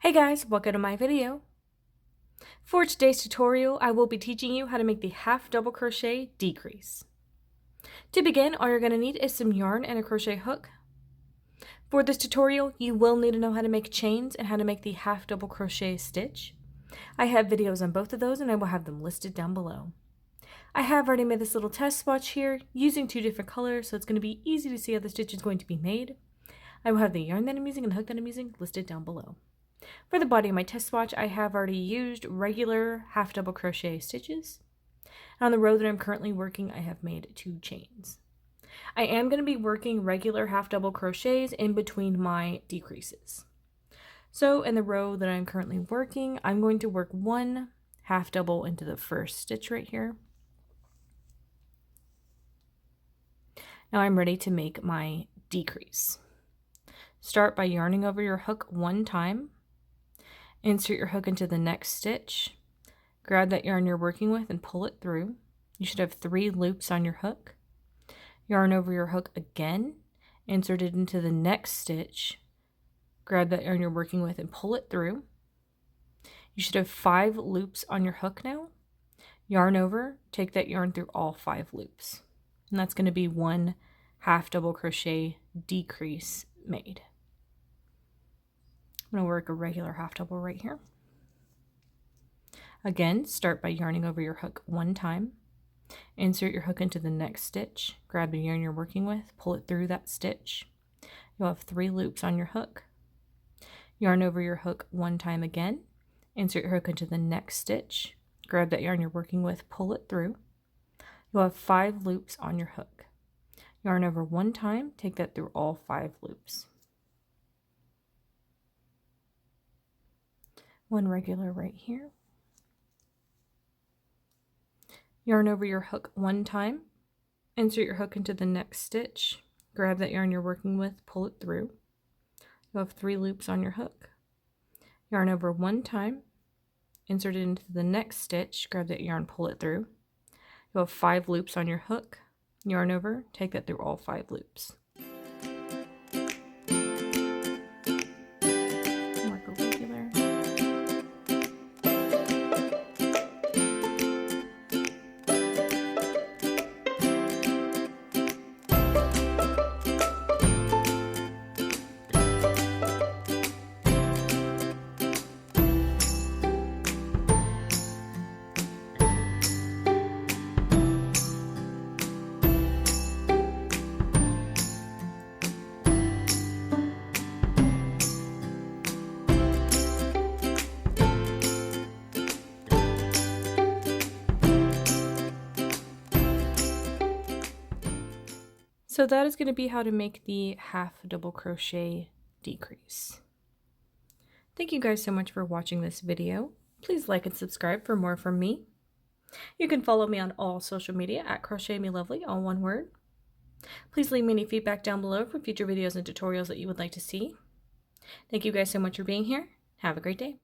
Hey guys, welcome to my video. For today's tutorial, I will be teaching you how to make the half double crochet decrease. To begin, all you're going to need is some yarn and a crochet hook. For this tutorial, you will need to know how to make chains and how to make the half double crochet stitch. I have videos on both of those and I will have them listed down below. I have already made this little test swatch here using two different colors, so it's going to be easy to see how the stitch is going to be made. I will have the yarn that I'm using and the hook that I'm using listed down below. For the body of my test swatch, I have already used regular half double crochet stitches. On the row that I'm currently working, I have made 2 chains. I am going to be working regular half double crochets in between my decreases. So in the row that I'm currently working, I'm going to work 1 half double into the first stitch right here. Now I'm ready to make my decrease. Start by yarning over your hook 1 time. Insert your hook into the next stitch, grab that yarn you're working with and pull it through. You should have 3 loops on your hook. Yarn over your hook again, insert it into the next stitch, grab that yarn you're working with and pull it through. You should have 5 loops on your hook now. Yarn over, take that yarn through all 5 loops. And that's going to be 1 half double crochet decrease made. I'm going to work a regular half double right here. Again, start by yarning over your hook 1 time. Insert your hook into the next stitch. Grab the yarn you're working with, pull it through that stitch. You'll have 3 loops on your hook. Yarn over your hook 1 time again. Insert your hook into the next stitch. Grab that yarn you're working with, pull it through. You'll have 5 loops on your hook. Yarn over 1 time, take that through all 5 loops. 1 regular right here. Yarn over your hook 1 time, insert your hook into the next stitch, grab that yarn you're working with, pull it through. You'll have 3 loops on your hook. Yarn over 1 time, insert it into the next stitch, grab that yarn, pull it through. You'll have 5 loops on your hook. Yarn over, take that through all 5 loops. So that is going to be how to make the half double crochet decrease. Thank you guys so much for watching this video. Please like and subscribe for more from me. You can follow me on all social media at crochetmelovely, all one word. Please leave me any feedback down below for future videos and tutorials that you would like to see. Thank you guys so much for being here. Have a great day.